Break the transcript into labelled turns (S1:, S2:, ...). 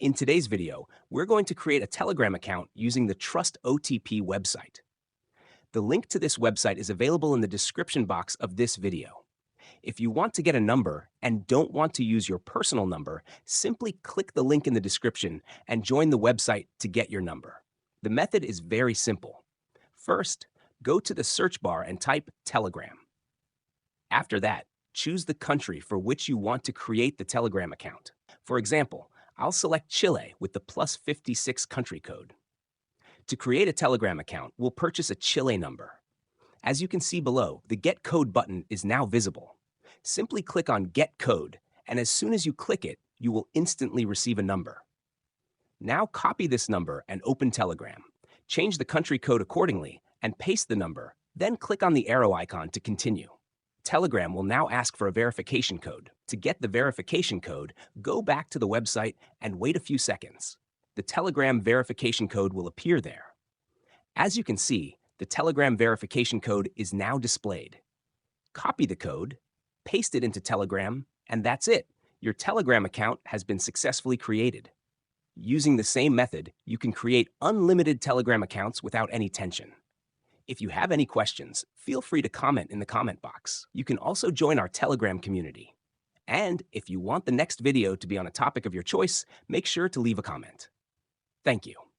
S1: In today's video, we're going to create a Telegram account using the Trust OTP website. The link to this website is available in the description box of this video. If you want to get a number and don't want to use your personal number, simply click the link in the description and join the website to get your number. The method is very simple. First, go to the search bar and type Telegram. After that, choose the country for which you want to create the Telegram account. For example, I'll select Chile with the +56 country code. To create a Telegram account, we'll purchase a Chile number. As you can see below, the Get Code button is now visible. Simply click on Get Code, and as soon as you click it, you will instantly receive a number. Now copy this number and open Telegram. Change the country code accordingly and paste the number, then click on the arrow icon to continue. Telegram will now ask for a verification code. To get the verification code, go back to the website and wait a few seconds. The Telegram verification code will appear there. As you can see, the Telegram verification code is now displayed. Copy the code, paste it into Telegram, and that's it. Your Telegram account has been successfully created. Using the same method, you can create unlimited Telegram accounts without any tension. If you have any questions, feel free to comment in the comment box. You can also join our Telegram community. And if you want the next video to be on a topic of your choice, make sure to leave a comment. Thank you.